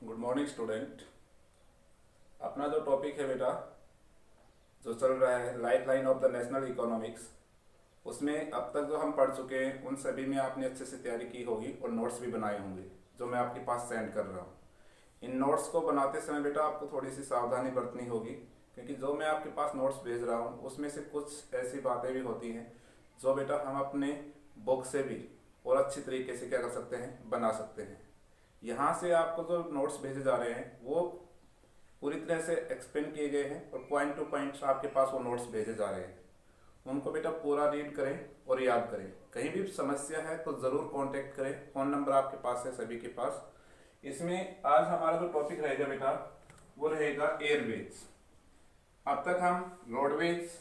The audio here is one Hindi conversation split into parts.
Good morning student. अपना जो टॉपिक है बेटा, जो चल रहा है life line of the national economics, उसमें अब तक जो हम पढ़ चुके हैं उन सभी में आपने अच्छे से तैयारी की होगी और नोट्स भी बनाए होंगे जो मैं आपके पास सेंड कर रहा हूँ। इन नोट्स को बनाते समय बेटा आपको थोड़ी सी सावधानी बरतनी होगी, क्योंकि जो मैं आपके पास नोट्स भेज रहा हूँ उसमें से कुछ ऐसी बातें भी होती हैं जो बेटा हम अपने बुक से भी और अच्छी तरीके से क्या कर सकते हैं, बना सकते हैं। यहाँ से आपको जो नोट्स भेजे जा रहे हैं वो पूरी तरह से एक्सप्लेन किए गए हैं और पॉइंट टू पॉइंट आपके पास वो नोट्स भेजे जा रहे हैं। उनको बेटा पूरा रीड करें और याद करें। कहीं भी समस्या है तो ज़रूर कांटेक्ट करें, फ़ोन नंबर आपके पास है सभी के पास। इसमें आज हमारा जो टॉपिक रहेगा बेटा वो रहेगा एयरवेज। अब तक हम रोडवेज,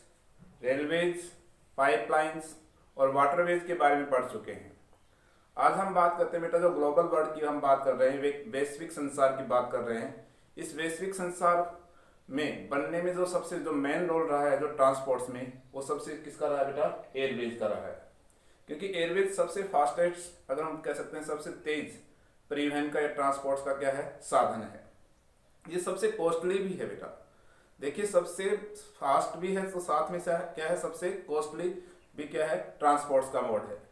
रेलवेज, पाइपलाइंस और वाटरवेज के बारे में पढ़ चुके हैं। आज हम बात करते हैं बेटा, जो ग्लोबल वर्ल्ड की हम बात कर रहे हैं, वैश्विक संसार की बात कर रहे हैं। इस वैश्विक संसार में बनने में जो मेन रोल रहा है जो ट्रांसपोर्ट्स में, वो सबसे किसका रहा है बेटा, एयरवेज का रहा है। क्योंकि एयरवेज सबसे फास्टेस्ट, अगर हम कह सकते हैं सबसे तेज परिवहन का या ट्रांसपोर्ट्स का क्या है, साधन है। ये सबसे कॉस्टली भी है बेटा। देखिए, सबसे फास्ट भी है तो साथ में से क्या है, सबसे कॉस्टली भी क्या है, ट्रांसपोर्ट्स का मोड है।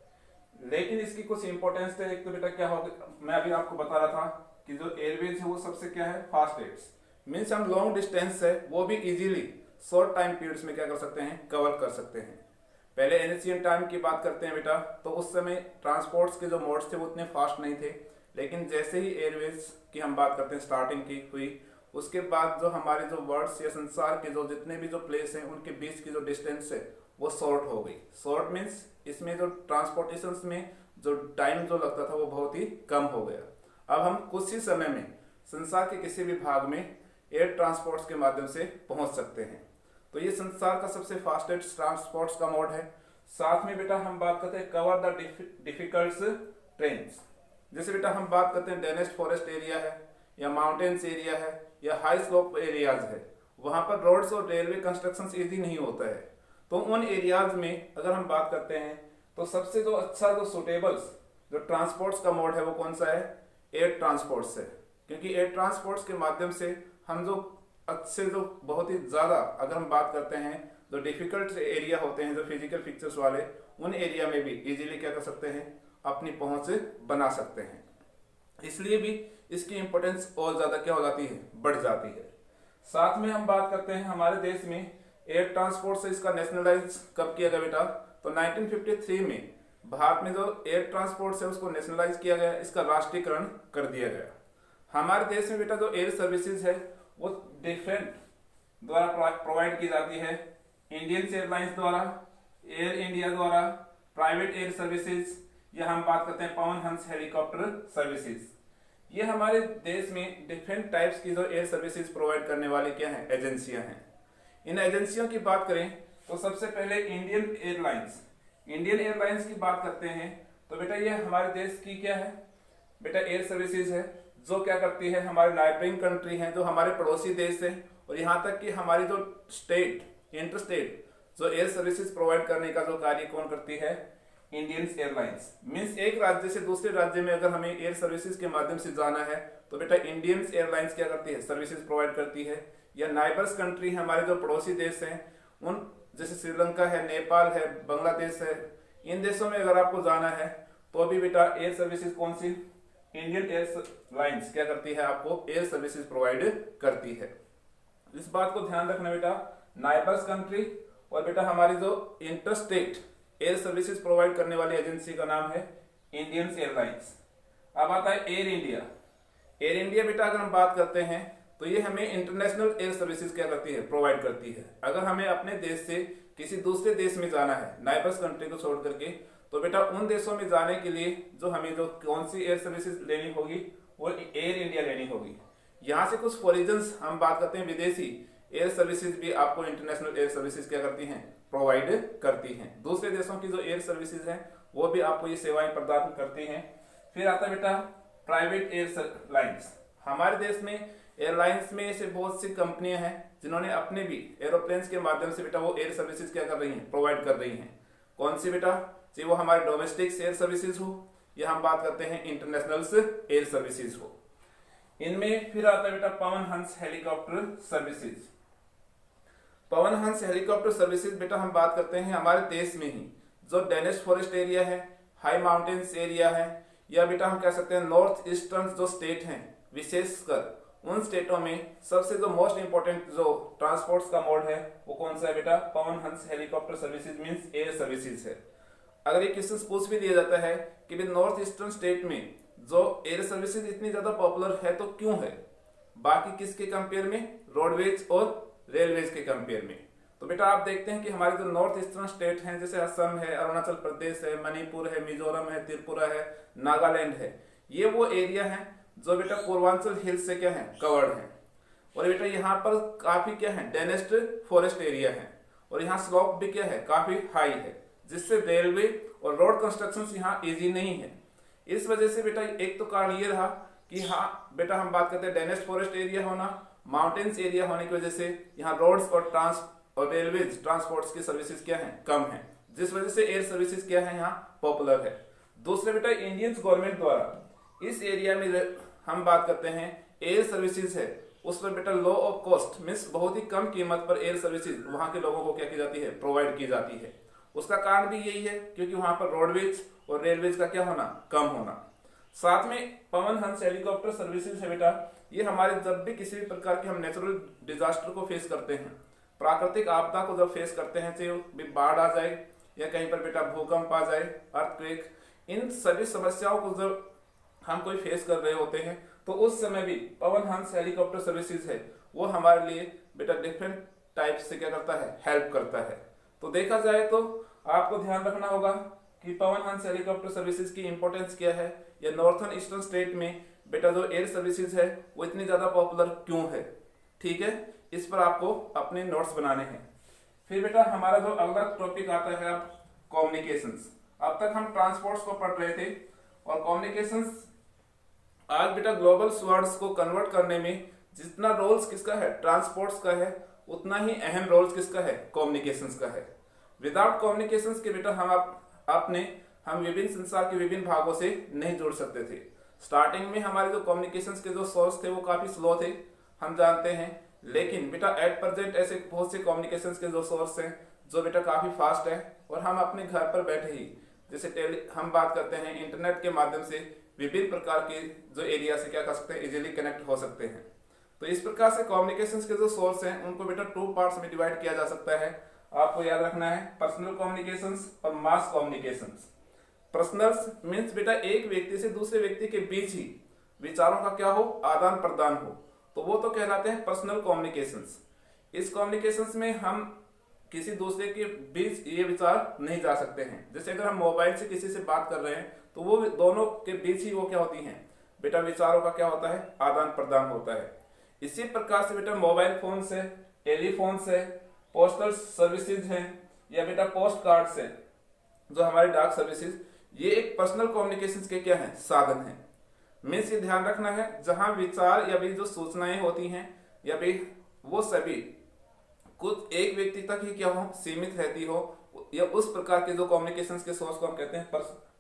लेकिन इसकी कुछ इंपॉर्टेंस है। एक तो बेटा क्या होगा, मैं अभी आपको बता रहा था कि जो एयरवेज है वो सबसे क्या है, फास्टेस्ट। मीन्स हम लॉन्ग डिस्टेंस है वो भी इजीली शॉर्ट टाइम पीरियड्स में क्या कर सकते हैं, कवर कर सकते हैं। पहले एंशिएंट टाइम की बात करते हैं बेटा, तो उस समय ट्रांसपोर्ट्स के जो मोड्स थे वो उतने फास्ट नहीं थे। लेकिन जैसे ही एयरवेज की हम बात करते हैं स्टार्टिंग की हुई, उसके बाद जो हमारे जो वर्ल्ड्स या संसार के जो जितने भी जो प्लेस हैं उनके बीच की जो डिस्टेंस है वो शॉर्ट हो गई। शॉर्ट मीन्स इसमें जो ट्रांसपोर्टेशन में जो टाइम जो लगता था वो बहुत ही कम हो गया। अब हम कुछ ही समय में संसार के किसी भी भाग में एयर ट्रांसपोर्ट्स के माध्यम से पहुंच सकते हैं। तो ये संसार का सबसे फास्टेस्ट ट्रांसपोर्ट्स का मोड है। साथ में बेटा हम बात करते हैं कवर द डिफिकल्ट ट्रेन्स। जैसे बेटा हम बात करते हैं डेंसेस्ट फॉरेस्ट एरिया है या माउंटेन्स एरिया है या हाई स्लोप एरियाज है, वहां पर रोड्स और रेलवे कंस्ट्रक्शन ईजी नहीं होता है। तो उन एरियाज में अगर हम बात करते हैं तो सबसे जो अच्छा जो सुटेबल जो ट्रांसपोर्ट्स का मोड है वो कौन सा है, एयर ट्रांसपोर्ट्स है। क्योंकि एयर ट्रांसपोर्ट्स के माध्यम से हम जो अच्छे जो बहुत ही ज़्यादा अगर हम बात करते हैं जो डिफिकल्ट एरिया होते हैं जो फिजिकल फीचर्स वाले, उन एरिया में भी इजीली क्या कर सकते हैं, अपनी पहुंच बना सकते हैं। इसलिए भी इसकी इंपॉर्टेंस और ज़्यादा क्या हो जाती है, बढ़ जाती है। साथ में हम बात करते हैं हमारे देश में एयर ट्रांसपोर्ट से इसका नेशनलाइज कब किया गया बेटा, तो 1953 में भारत में जो एयर ट्रांसपोर्ट है उसको नेशनलाइज किया गया, इसका राष्ट्रीयकरण कर दिया गया। हमारे देश में बेटा जो एयर सर्विसेज है वो डिफरेंट द्वारा प्रोवाइड की जाती है। इंडियन एयरलाइंस द्वारा, एयर इंडिया द्वारा, प्राइवेट एयर सर्विसेज, या हम बात करते हैं पवन हंस हेलीकॉप्टर सर्विसेज। ये हमारे देश में डिफरेंट टाइप्स की जो एयर सर्विसेज प्रोवाइड करने वाली क्या है, एजेंसियां हैं। इन एजेंसियों की बात करें तो सबसे पहले इंडियन एयरलाइंस। इंडियन एयरलाइंस की बात करते हैं तो बेटा ये हमारे देश की क्या है बेटा, एयर सर्विसेज है, जो क्या करती है, हमारे नाइबरिंग कंट्री हैं, जो हमारे पड़ोसी देश हैं, और यहाँ तक कि हमारी जो स्टेट इंटर स्टेट जो एयर सर्विसेज प्रोवाइड करने का जो कार्य कौन करती है, इंडियन एयरलाइंस। मीन्स एक राज्य से दूसरे राज्य में अगर हमें एयर सर्विसेज के माध्यम से जाना है तो बेटा इंडियन एयरलाइंस क्या करती है, सर्विसेज प्रोवाइड करती है। या नाइबर्स कंट्री हमारे जो पड़ोसी देश हैं, उन जैसे श्रीलंका है, नेपाल है, बांग्लादेश है, इन देशों में अगर आपको जाना है तो अभी बेटा एयर सर्विसेज कौन सी, इंडियन एयरलाइंस क्या करती है, आपको एयर सर्विसेज प्रोवाइड करती है। इस बात को ध्यान रखना बेटा, नाइबर्स कंट्री और बेटा हमारी जो inter state air services provide करने वाली एजेंसी का नाम है इंडियन एयरलाइंस। अब आता है एयर इंडिया। एयर इंडिया बेटा अगर हम बात करते हैं तो ये हमें इंटरनेशनल एयर सर्विसेज क्या करती है, प्रोवाइड करती है। अगर हमें अपने देश से किसी दूसरे देश में जाना है, नाइबर्स कंट्री को छोड़ करके, तो बेटा उन देशों में जाने के लिए जो हमें जो कौन सी एयर सर्विसेज लेनी होगी, वो एयर इंडिया लेनी होगी। यहाँ से कुछ फॉरिजन्स हम बात करते हैं, विदेशी एयर सर्विसेज भी आपको इंटरनेशनल एयर सर्विसेज क्या करती हैं, प्रोवाइड करती हैं। दूसरे देशों की जो एयर सर्विसेज हैं वो भी आपको ये सेवाएं प्रदान करती हैं। फिर आता है बेटा प्राइवेट एयरलाइंस। हमारे देश में एयरलाइंस में ऐसे बहुत सी कंपनियां हैं जिन्होंने अपने भी एरोप्लेन्स के माध्यम से बेटा वो एयर सर्विसेज क्या कर रही हैं, प्रोवाइड कर रही हैं। कौन सी बेटा, चाहे वो हमारे डोमेस्टिक एयर सर्विसेज हो या हम बात करते हैं इंटरनेशनल एयर सर्विसेज हो। इनमें फिर आता है बेटा Pawan Hans helicopter services. Pawan Hans helicopter services बेटा हम बात करते हैं हमारे देश में ही जो डेनिश फॉरेस्ट एरिया है, हाई माउंटेन्स एरिया है, या बेटा हम कह सकते हैं नॉर्थ ईस्टर्न जो स्टेट हैं, विशेषकर उन स्टेटों में सबसे जो मोस्ट इंपोर्टेंट जो ट्रांसपोर्ट्स का मोड है वो कौन सा है बेटा? Pawan Hans helicopter services means air services है। अगर ये क्वेश्चन पूछ भी दिया जाता है कि भाई नॉर्थ ईस्टर्न स्टेट में जो एयर सर्विसेज इतनी ज्यादा पॉपुलर है तो क्यों है, बाकी किसके कंपेयर में? रोडवेज और रेलवेज के कंपेयर में। तो बेटा आप देखते हैं कि हमारे जो नॉर्थ ईस्टर्न स्टेट हैं जैसे असम है, अरुणाचल प्रदेश है, मणिपुर है, मिजोरम है, त्रिपुरा है, नागालैंड है, ये वो एरिया है जो बेटा पूर्वांचल हिल्स से क्या है? कवर्ड है। और बेटा यहाँ पर काफी क्या है? डेनिस्ट फॉरेस्ट एरिया है, और यहाँ स्लोप भी क्या है? काफी हाई है, जिससे रेलवे और रोड कंस्ट्रक्शन यहाँ इजी नहीं है। इस वजह से बेटा एक तो कारण ये रहा कि हाँ बेटा हम बात करते हैं डेनिस्ट फॉरेस्ट एरिया होना, माउंटेन्स एरिया होने की वजह से यहाँ रोड्स और रेलवेज ट्रांसपोर्ट्स की सर्विसेज क्या है? कम है, जिस वजह से एयर सर्विसेज क्या है? यहाँ पॉपुलर है। दूसरे बेटा इंडियन गवर्नमेंट द्वारा इस एरिया में हम बात करते हैं एयर सर्विसेज है, उस पर बेटा लो ऑफ कॉस्ट मीन्स बहुत ही कम कीमत पर एयर सर्विसेज वहां के लोगों को क्या की जाती है? प्रोवाइड की जाती है। उसका कारण भी यही है क्योंकि वहां पर रोडवेज और रेलवेज का क्या होना? कम होना। साथ में पवन हंस हेलीकॉप्टर सर्विसेज है बेटा, ये हमारे जब भी किसी भी प्रकार के हम नेचुरल डिजास्टर को फेस करते हैं, प्राकृतिक आपदा को जब फेस करते हैं, चाहे बाढ़ आ जाए या कहीं पर बेटा भूकंप आ जाए, अर्थक्वेक, इन सभी समस्याओं को जब हम कोई फेस कर रहे होते हैं तो उस समय भी पवन हंस हेलीकॉप्टर सर्विसेज है वो हमारे लिए बेटा डिफरेंट टाइप से क्या करता है? हेल्प करता है। तो देखा जाए तो आपको ध्यान रखना होगा कि पवन हंस हेलीकॉप्टर सर्विसेज की इंपॉर्टेंस क्या है, या नॉर्थन ईस्टर्न स्टेट में बेटा जो एयर सर्विसेज है वो इतनी ज्यादा पॉपुलर क्यों है। ठीक है, इस पर आपको अपने नोट्स बनाने हैं। फिर बेटा हमारा जो अगला टॉपिक आता है अब कम्युनिकेशंस। अब तक हम ट्रांसपोर्ट्स को पढ़ रहे थे, और कम्युनिकेशंस आज बेटा ग्लोबल वर्ड्स को कन्वर्ट करने में जितना रोल्स किसका है? ट्रांसपोर्ट्स का है, उतना ही अहम रोल्स किसका है? कम्युनिकेशंस का है। विदाउट कम्युनिकेशंस के बेटा हम विभिन्न संसार के विभिन्न भागों से नहीं जुड़ सकते थे। स्टार्टिंग में हमारे जो कम्युनिकेशंस के जो सोर्स थे वो काफी स्लो थे, हम जानते हैं, लेकिन बेटा एट प्रेजेंट ऐसे बहुत से कम्युनिकेशंस के जो सोर्स हैं जो बेटा काफी फास्ट है, और हम अपने घर पर बैठे ही जैसे हम बात करते हैं इंटरनेट के माध्यम से विभिन्न प्रकार के जो एरिया से क्या कर सकते हैं? इजीली कनेक्ट हो सकते हैं। तो इस प्रकार से कम्युनिकेशंस के जो सोर्स हैं उनको बेटा 2 पार्ट्स में डिवाइड किया जा सकता है। आपको याद रखना है पर्सनल कम्युनिकेशंस और मास कम्युनिकेशंस। पर्सनल मींस बेटा एक व्यक्ति से दूसरे व्यक्ति के बीच ही विचारों का क्या हो? आदान प्रदान हो, तो वो तो कहलाते हैं पर्सनल कम्युनिकेशंस। इस कम्युनिकेशंस में हम किसी दूसरे के बीच ये विचार नहीं जा सकते हैं। जैसे अगर हम मोबाइल से किसी से बात कर रहे हैं तो वो दोनों के बीच ही वो क्या होती हैं? बेटा विचारों का क्या होता है? आदान प्रदान होता है। इसी प्रकार से बेटा मोबाइल फोन से, टेलीफोन से, पोस्टल सर्विसेज हैं, या बेटा पोस्ट कार्ड से जो हमारे डाक सर्विसेज, ये एक पर्सनल कम्युनिकेशन के क्या है? साधन है। मीन्स ये ध्यान रखना है जहां विचार या भी जो सूचनाएं होती हैं या भी वो सभी कुछ एक व्यक्ति तक ही क्या हो? सीमित रहती हो, या उस प्रकार के जो कम्युनिकेशंस के सोर्स को हम कहते हैं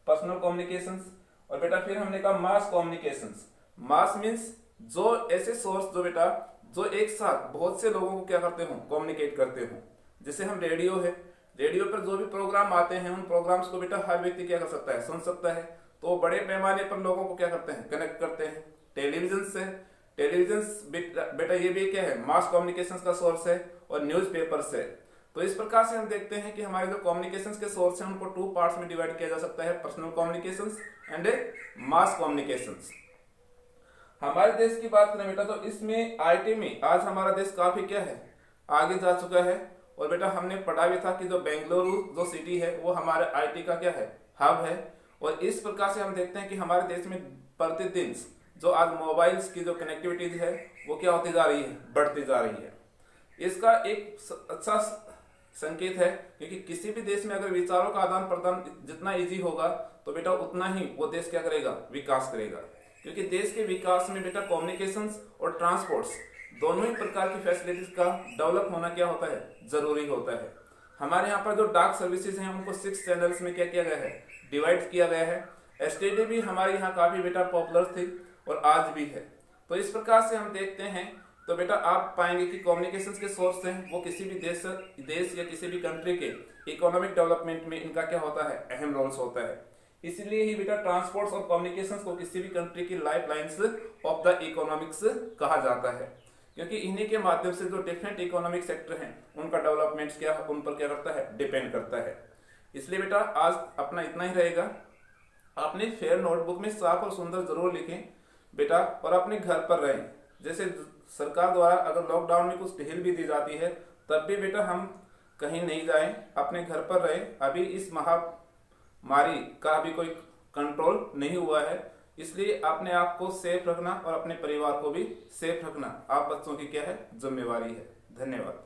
पर्सनल कम्युनिकेशंस। और बेटा फिर हमने कहा मास कम्युनिकेशंस। मास मीन्स जो ऐसे सोर्स जो बेटा जो एक साथ बहुत से लोगों को क्या करते हो? कम्युनिकेट करते हो। जैसे हम रेडियो है, रेडियो पर जो भी प्रोग्राम आते हैं उन प्रोग्राम्स को बेटा हर व्यक्ति क्या कर सकता है? सुन सकता है, तो बड़े पैमाने पर लोगों को क्या करते हैं? कनेक्ट करते हैं। टेलीविजन से, टेलीविजन बेटा ये भी क्या है? मास कम्युनिकेशन का सोर्स है। और न्यूज़पेपर से। तो इस प्रकार से हम देखते हैं कि हमारे जो कम्युनिकेशंस के सोर्स हैं उनको 2 पार्ट्स में डिवाइड किया जा सकता है, personal communications and mass communications. हमारे देश की बात करें बेटा तो इसमें आईटी में आज हमारा देश काफी क्या है? आगे जा चुका है। और बेटा हमने पढ़ा भी था कि जो बेंगलुरु जो सिटी है वो हमारे आईटी का क्या है? हब है। और इस प्रकार से हम देखते हैं कि हमारे देश में प्रतिदिन जो आज मोबाइल्स की जो कनेक्टिविटी है वो क्या होती जा रही है? बढ़ती जा रही है। इसका एक अच्छा संकेत है, क्योंकि किसी भी देश में अगर विचारों का आदान प्रदान जितना इजी होगा तो बेटा उतना ही वो देश क्या करेगा? विकास करेगा। क्योंकि देश के विकास में बेटा कम्युनिकेशंस और ट्रांसपोर्ट्स दोनों ही प्रकार की फैसिलिटीज का डेवलप होना क्या होता है? जरूरी होता है। हमारे यहाँ पर जो डाक सर्विसेज हैं उनको 6 चैनल्स में क्या किया गया है? डिवाइड किया गया है। एसटीडी भी हमारे यहाँ काफी बेटा पॉपुलर थी और आज भी है। तो इस प्रकार से हम देखते हैं तो बेटा आप पाएंगे कि कम्युनिकेशन के सोर्स हैं वो किसी भी देश या किसी भी कंट्री के इकोनॉमिक डेवलपमेंट में इनका क्या होता है, अहम रोल्स होता है। इसलिए ही बेटा ट्रांसपोर्ट्स और कम्युनिकेशंस को किसी भी कंट्री की life lines of the economics कहा जाता है, क्योंकि इन्हीं के माध्यम से जो डिफरेंट इकोनॉमिक सेक्टर हैं उनका डेवलपमेंट क्या उन पर क्या करता है, डिपेंड करता है। इसलिए बेटा आज अपना इतना ही रहेगा। अपने फेयर नोटबुक में साफ और सुंदर जरूर लिखें बेटा, और अपने घर पर रहें। जैसे सरकार द्वारा अगर लॉकडाउन में कुछ ढील भी दी जाती है तब भी बेटा हम कहीं नहीं जाएं, अपने घर पर रहें। अभी इस महामारी का अभी कोई कंट्रोल नहीं हुआ है, इसलिए अपने आप को सेफ रखना और अपने परिवार को भी सेफ रखना आप बच्चों की क्या है, जिम्मेवारी है। धन्यवाद।